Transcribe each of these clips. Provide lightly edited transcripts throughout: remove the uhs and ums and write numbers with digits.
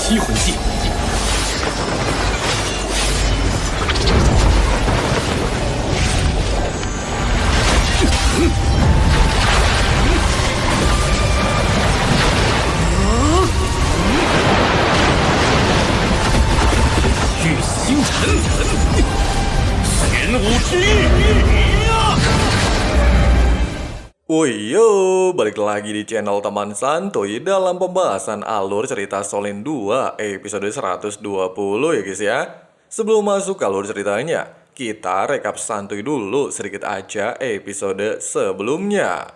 吸魂技。御星辰，玄武之玉。 Woi yo, balik lagi di channel Teman Santuy dalam pembahasan alur cerita Solen 2 episode 120 ya guys ya. Sebelum masuk ke alur ceritanya, kita rekap santuy dulu sedikit aja episode sebelumnya.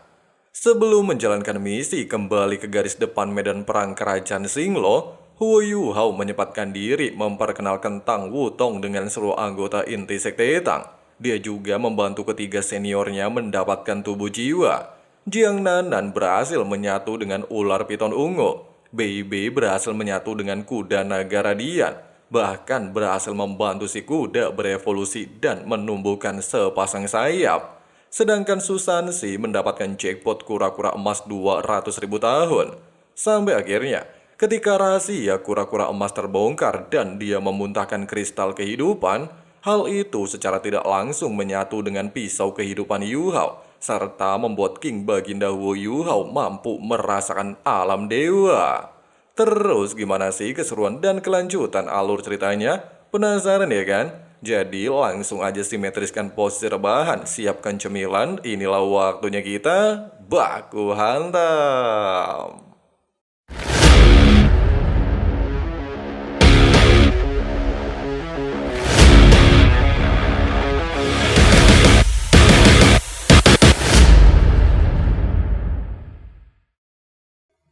Sebelum menjalankan misi kembali ke garis depan medan perang kerajaan Xinglo, Huo Yuhao menyempatkan diri memperkenalkan Tang Wutong dengan seluruh anggota inti Sekte Tang. Dia juga membantu ketiga seniornya mendapatkan tubuh jiwa. Jiang Nanan berhasil menyatu dengan ular piton ungu. Bei Bei berhasil menyatu dengan kuda naga radian. Bahkan berhasil membantu si kuda berevolusi dan menumbuhkan sepasang sayap. Sedangkan Susansi mendapatkan jackpot kura-kura emas 200.000 tahun. Sampai akhirnya, ketika rahasia kura-kura emas terbongkar dan dia memuntahkan kristal kehidupan, hal itu secara tidak langsung menyatu dengan pisau kehidupan Yuhao, serta membuat King Baginda Huo Yuhao mampu merasakan alam dewa. Terus gimana sih keseruan dan kelanjutan alur ceritanya? Penasaran ya kan? Jadi langsung aja simetriskan posisi rebahan, siapkan cemilan, inilah waktunya kita baku hantam.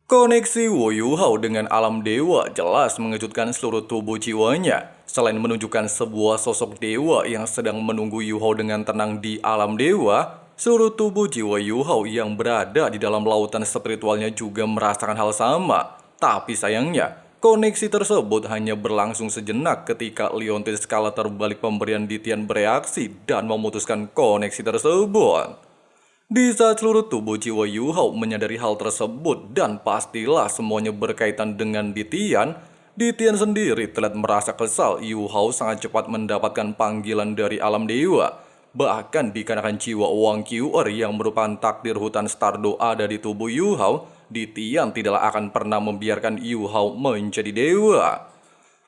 Koneksi Huo Yuhao dengan alam dewa jelas mengejutkan seluruh tubuh jiwanya. Selain menunjukkan sebuah sosok dewa yang sedang menunggu Yuhao dengan tenang di alam dewa, seluruh tubuh jiwa Yuhao yang berada di dalam lautan spiritualnya juga merasakan hal sama. Tapi sayangnya, koneksi tersebut hanya berlangsung sejenak ketika Leontis skala terbalik pemberian Ditian bereaksi dan memutuskan koneksi tersebut. Di saat seluruh tubuh jiwa Yuhao menyadari hal tersebut dan pastilah semuanya berkaitan dengan Ditian, Ditian sendiri terlihat merasa kesal Yuhao sangat cepat mendapatkan panggilan dari alam dewa. Bahkan dikarenakan jiwa Wang Qiu'er yang merupakan takdir hutan Stardo ada di tubuh Yuhao, Ditian tidaklah akan pernah membiarkan Yuhao menjadi dewa.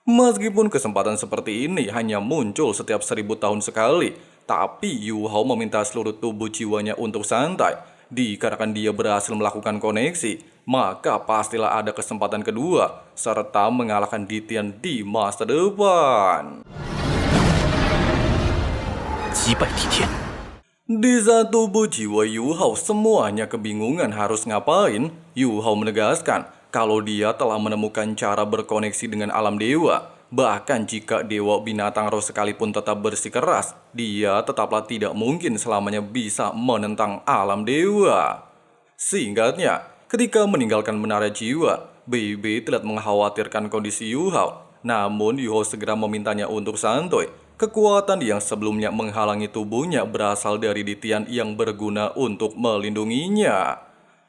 Meskipun kesempatan seperti ini hanya muncul setiap 1000 tahun sekali, tapi Yuhao meminta seluruh tubuh jiwanya untuk santai. Dikarenakan dia berhasil melakukan koneksi, maka pastilah ada kesempatan kedua, serta mengalahkan Ditian di masa depan. Di saat tubuh jiwa Yuhao semuanya kebingungan harus ngapain, Yuhao menegaskan kalau dia telah menemukan cara berkoneksi dengan alam dewa. Bahkan jika dewa binatang roh sekalipun tetap bersikeras, dia tetaplah tidak mungkin selamanya bisa menentang alam dewa. Singkatnya, ketika meninggalkan menara jiwa, Bei Bei tidak mengkhawatirkan kondisi Yuhao. Namun Yuhao segera memintanya untuk santuy. Kekuatan yang sebelumnya menghalangi tubuhnya berasal dari Ditian yang berguna untuk melindunginya.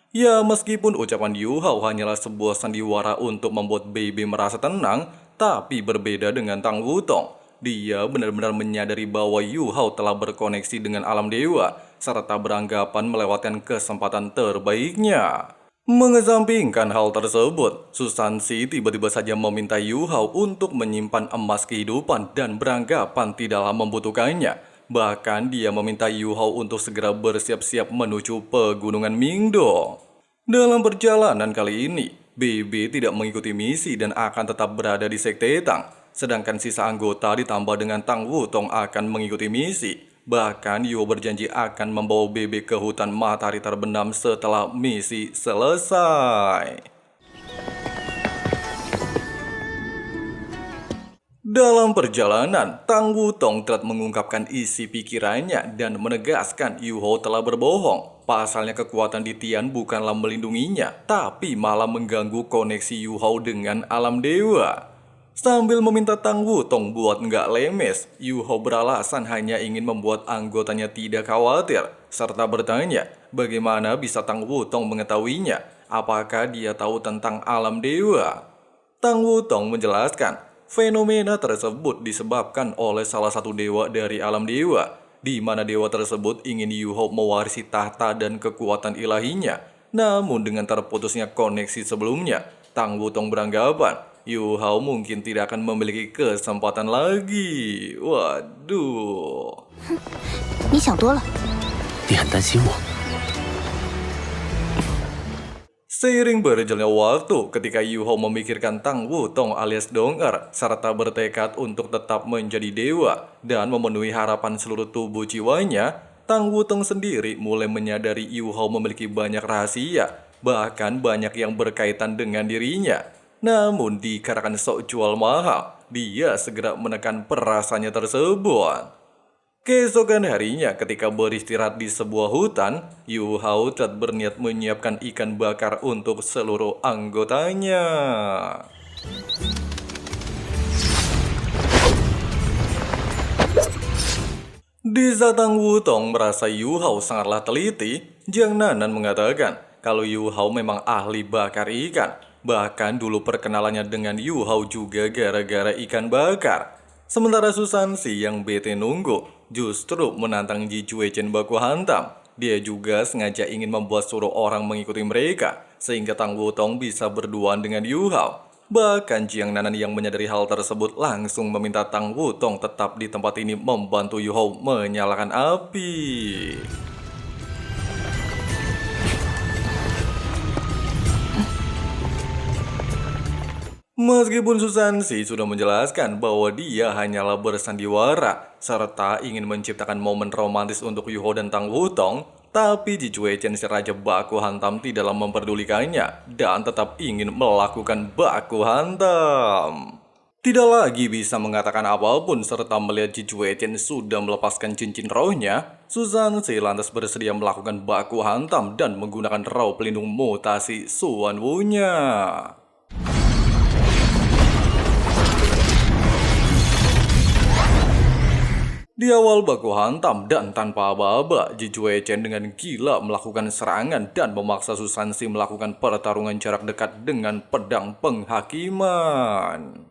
Ya, meskipun ucapan Yuhao hanyalah sebuah sandiwara untuk membuat Bei Bei merasa tenang, tapi berbeda dengan Tang Wutong. Dia benar-benar menyadari bahwa Yuhao telah berkoneksi dengan alam dewa, serta beranggapan melewatkan kesempatan terbaiknya. Mengesampingkan hal tersebut, Susansi tiba-tiba saja meminta Yuhao untuk menyimpan emas kehidupan dan beranggapan tidaklah membutuhkannya. Bahkan dia meminta Yuhao untuk segera bersiap-siap menuju pegunungan Mingdo. Dalam perjalanan kali ini, Bei Bei tidak mengikuti misi dan akan tetap berada di Sekte Tang. Sedangkan sisa anggota ditambah dengan Tang Wutong akan mengikuti misi. Bahkan Yuhao berjanji akan membawa Bei Bei ke hutan matahari terbenam setelah misi selesai. Dalam perjalanan, Tang Wutong telah mengungkapkan isi pikirannya dan menegaskan Yuhao telah berbohong. Pasalnya kekuatan Ditian bukanlah melindunginya, tapi malah mengganggu koneksi Yuhao dengan alam dewa. Sambil meminta Tang Wutong buat nggak lemes, Yuhao beralasan hanya ingin membuat anggotanya tidak khawatir, serta bertanya bagaimana bisa Tang Wutong mengetahuinya, apakah dia tahu tentang alam dewa. Tang Wutong menjelaskan, fenomena tersebut disebabkan oleh salah satu dewa dari alam dewa, di mana dewa tersebut ingin Yu Hao mewarisi tahta dan kekuatan ilahinya. Namun dengan terputusnya koneksi sebelumnya, Tang Wutong beranggapan Yu Hao mungkin tidak akan memiliki kesempatan lagi. Waduh. 你想多了。你很担心我。 Seiring berjalannya waktu, ketika Yu Hao memikirkan Tang Wutong alias Dong-er, serta bertekad untuk tetap menjadi dewa dan memenuhi harapan seluruh tubuh jiwanya, Tang Wutong sendiri mulai menyadari Yu Hao memiliki banyak rahasia, bahkan banyak yang berkaitan dengan dirinya. Namun dikarenakan sok jual mahal, dia segera menekan perasaannya tersebut. Keesokan harinya ketika beristirahat di sebuah hutan, Yu Hao telah berniat menyiapkan ikan bakar untuk seluruh anggotanya. Di saat Tang Wutong merasa Yu Hao sangatlah teliti, Jiang Nanan mengatakan kalau Yu Hao memang ahli bakar ikan. Bahkan dulu perkenalannya dengan Yu Hao juga gara-gara ikan bakar. Sementara Susansi yang bete nunggu justru menantang Ji Juechen baku hantam. Dia juga sengaja ingin membuat suruh orang mengikuti mereka sehingga Tang Wutong bisa berduaan dengan Yu Hao. Bahkan Jiang Nanan yang menyadari hal tersebut langsung meminta Tang Wutong tetap di tempat ini membantu Yu Hao menyalakan api. Meskipun Susansi sudah menjelaskan bahwa dia hanyalah bersandiwara serta ingin menciptakan momen romantis untuk Yu Hao dan Tang Wutong, tapi Ji Juechen si raja baku hantam tidak memperdulikannya dan tetap ingin melakukan baku hantam. Tidak lagi bisa mengatakan apapun serta melihat Ji Juechen sudah melepaskan cincin rohnya, Susansi lantas bersedia melakukan baku hantam dan menggunakan raw pelindung mutasi Suan Wu-nya. Di awal baku hantam dan tanpa aba-aba, Ji Juechen dengan gila melakukan serangan dan memaksa Susansi melakukan pertarungan jarak dekat dengan pedang penghakiman.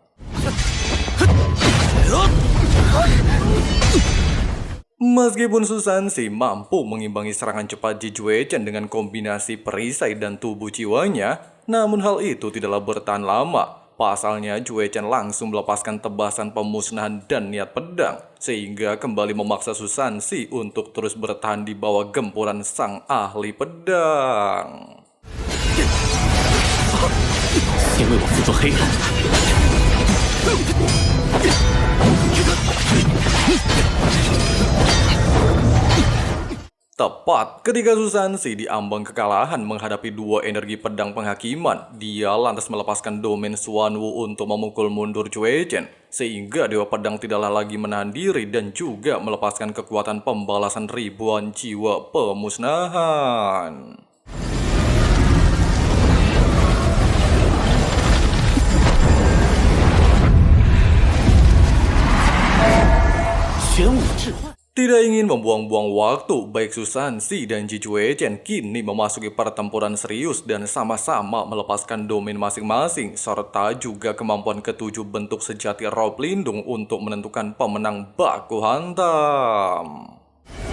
Meskipun Susansi mampu mengimbangi serangan cepat Ji Juechen dengan kombinasi perisai dan tubuh jiwanya, namun hal itu tidaklah bertahan lama. Pasalnya, Juechen langsung melepaskan tebasan pemusnahan dan niat pedang, sehingga kembali memaksa Susansi untuk terus bertahan di bawah gempuran sang ahli pedang. 先为我辅佐黑暗。 Tepat ketika Susansi diambang kekalahan menghadapi dua energi pedang penghakiman, dia lantas melepaskan domain Suan Wu untuk memukul mundur Juechen, sehingga Dewa Pedang tidaklah lagi menahan diri dan juga melepaskan kekuatan pembalasan ribuan jiwa pemusnahan. Tidak ingin membuang-buang waktu, baik Susansi dan Ji Juechen kini memasuki pertempuran serius dan sama-sama melepaskan domain masing-masing, serta juga kemampuan ketujuh bentuk sejati raw pelindung untuk menentukan pemenang baku hantam.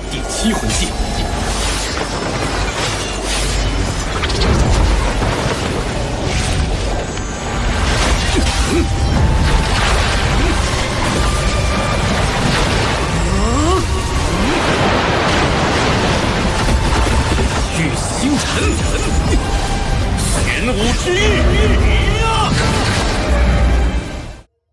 第七魂技。 与星辰，玄武之翼。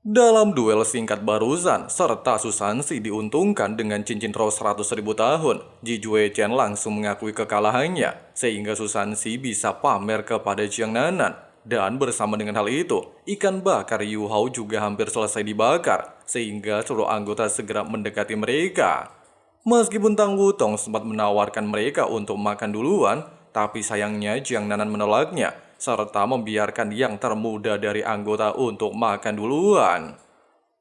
Dalam duel singkat barusan, serta Susansi diuntungkan dengan cincin raw 100.000 tahun, Ji Juechen langsung mengakui kekalahannya, sehingga Susansi bisa pamer kepada Jiang Nanan. Dan bersama dengan hal itu, ikan bakar Yu Hao juga hampir selesai dibakar, sehingga seluruh anggota segera mendekati mereka. Meskipun Tang Wutong sempat menawarkan mereka untuk makan duluan, tapi sayangnya Jiang Nanan menolaknya, serta membiarkan yang termuda dari anggota untuk makan duluan.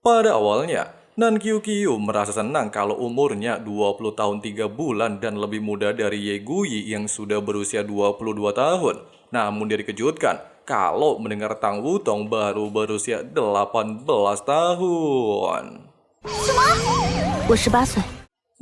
Pada awalnya, Nan Qiu Qiu merasa senang kalau umurnya 20 tahun 3 bulan dan lebih muda dari Ye Guyi yang sudah berusia 22 tahun. Namun dia dikejutkan kalau mendengar Tang Wutong baru berusia 18 tahun. 我18岁。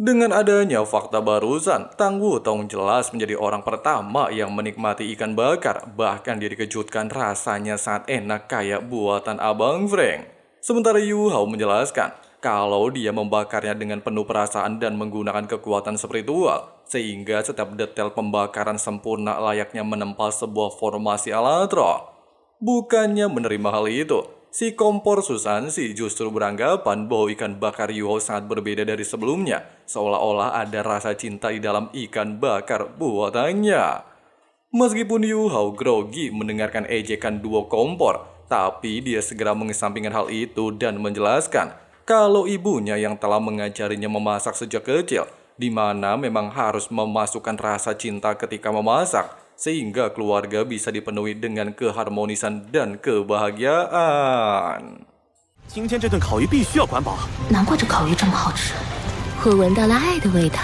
Dengan adanya fakta barusan, Tang Wutong jelas menjadi orang pertama yang menikmati ikan bakar. Bahkan dia dikejutkan rasanya sangat enak kayak buatan Abang Frank. Sementara Yu Hao menjelaskan kalau dia membakarnya dengan penuh perasaan dan menggunakan kekuatan spiritual, sehingga setiap detail pembakaran sempurna layaknya menempa sebuah formasi alatro. Bukannya menerima hal itu, si kompor Susansi justru beranggapan bahwa ikan bakar Yu Hao sangat berbeda dari sebelumnya, seolah-olah ada rasa cinta di dalam ikan bakar buatannya. Meskipun Yu Hao grogi mendengarkan ejekan duo kompor, tapi dia segera mengesampingkan hal itu dan menjelaskan kalau ibunya yang telah mengajarinya memasak sejak kecil, di mana memang harus memasukkan rasa cinta ketika memasak, sehingga keluarga bisa dipenuhi dengan keharmonisan dan kebahagiaan. 今天这顿烤鱼必须要管饱。难怪这烤鱼这么好吃，我闻到了爱的味道。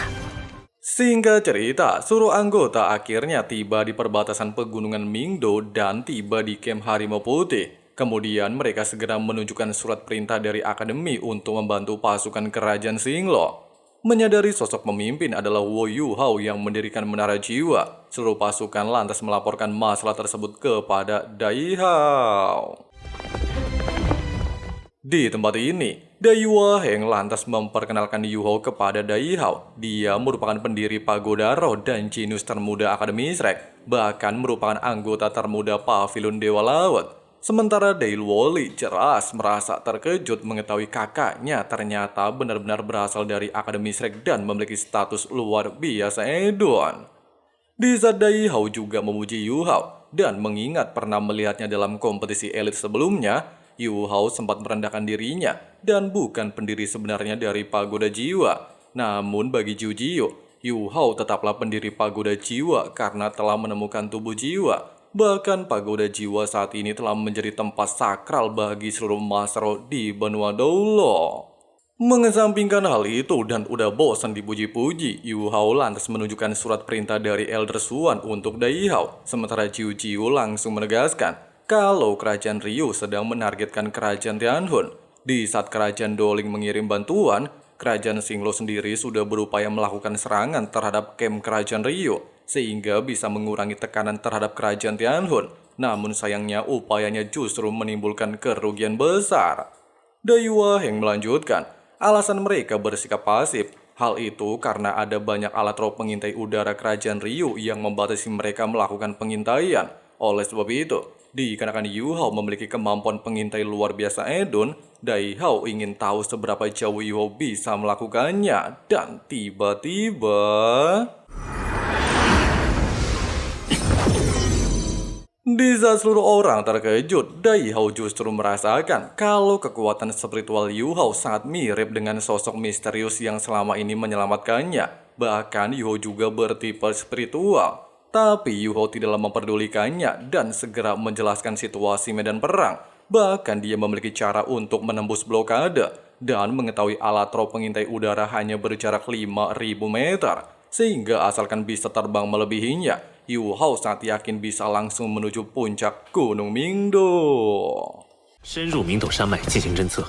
Singkat cerita, seluruh anggota akhirnya tiba di perbatasan pegunungan Mingdo dan tiba di kamp Harimau Putih. Kemudian mereka segera menunjukkan surat perintah dari akademi untuk membantu pasukan kerajaan Xinglo. Menyadari sosok pemimpin adalah Wo Yu Hao yang mendirikan Menara Jiwa, seluruh pasukan lantas melaporkan masalah tersebut kepada Dai Hao. Di tempat ini, Dai Waheng lantas memperkenalkan Yu Hao kepada Dai Hao. Dia merupakan pendiri Pagoda Roh dan jenius termuda Akademi Shrek, bahkan merupakan anggota termuda Pavilion Dewa Laut. Sementara Dai Luoli jelas merasa terkejut mengetahui kakaknya ternyata benar-benar berasal dari Akademi Shrek dan memiliki status luar biasa edon. Di saat Dai Hao juga memuji Yu Hao dan mengingat pernah melihatnya dalam kompetisi elit sebelumnya, Yu Hao sempat merendahkan dirinya dan bukan pendiri sebenarnya dari Pagoda Jiwa. Namun bagi Jiu Jiu, Yu Hao tetaplah pendiri Pagoda Jiwa karena telah menemukan tubuh jiwa. Bahkan Pagoda Jiwa saat ini telah menjadi tempat sakral bagi seluruh Masro di benua Doulo. Mengesampingkan hal itu dan udah bosan dipuji-puji, Yu Hao lantas menunjukkan surat perintah dari Elder Suan untuk Dai Hao. Sementara Jiu Jiu langsung menegaskan kalau kerajaan Ryu sedang menargetkan kerajaan Tianhun. Di saat kerajaan Doling mengirim bantuan, kerajaan Xinglo sendiri sudah berupaya melakukan serangan terhadap kamp kerajaan Ryu, sehingga bisa mengurangi tekanan terhadap kerajaan Tianhun. Namun sayangnya upayanya justru menimbulkan kerugian besar. Dai Waheng melanjutkan, alasan mereka bersikap pasif. Hal itu karena ada banyak alat roh pengintai udara kerajaan Ryu yang membatasi mereka melakukan pengintaian. Oleh sebab itu, dikarenakan Yu Hao memiliki kemampuan pengintai luar biasa edon, Dai Hao ingin tahu seberapa jauh Yu Hao bisa melakukannya. Dan tiba-tiba... Di saat seluruh orang terkejut, Dai Hao justru merasakan kalau kekuatan spiritual Yu Hao sangat mirip dengan sosok misterius yang selama ini menyelamatkannya. Bahkan Yu Hao juga bertipe spiritual. Tapi Yu Hao tidaklah memperdulikannya dan segera menjelaskan situasi medan perang. Bahkan dia memiliki cara untuk menembus blokade dan mengetahui alat roh pengintai udara hanya berjarak 5.000 meter. Sehingga asalkan bisa terbang melebihinya, Yu Hao sangat yakin bisa langsung menuju puncak Gunung Mingdo. 深入明斗山脉进行侦测。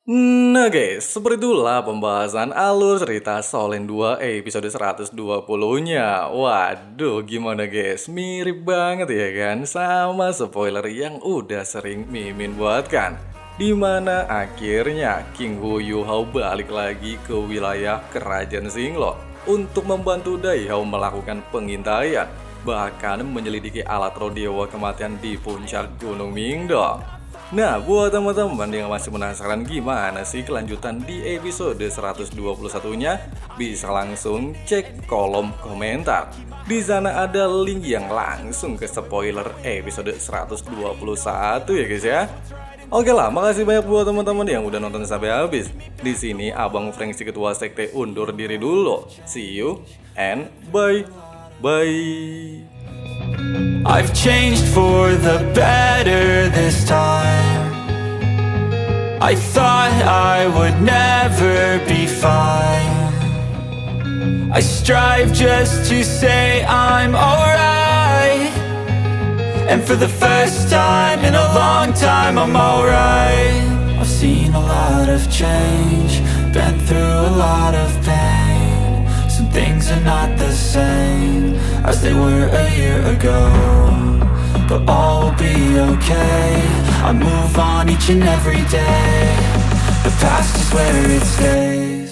Nah guys, seperti itulah pembahasan alur cerita Solen 2 episode 120-nya. Waduh, gimana guys? Mirip banget ya kan sama spoiler yang udah sering Mimin buatkan. Dimana akhirnya King Hu Yu Hao balik lagi ke wilayah kerajaan Xinglo untuk membantu Dai Hao melakukan pengintaian, bahkan menyelidiki alat roh dewa kematian di puncak Gunung Mingdo. Nah, buat teman-teman yang masih penasaran gimana sih kelanjutan di episode 121-nya, bisa langsung cek kolom komentar. Di sana ada link yang langsung ke spoiler episode 121 ya guys ya. Oke lah, makasih banyak buat teman-teman yang udah nonton sampai habis. Di sini Abang Frank si Ketua Sekte undur diri dulu. See you and bye. Bye. I've changed for the better this time. I thought I would never be fine. I strive just to say I'm alright. And for the first time in a long time, I'm alright. I've seen a lot of change, been through a lot of pain. Some things are not the same as they were a year ago, but all will be okay. I move on each and every day. The past is where it stays.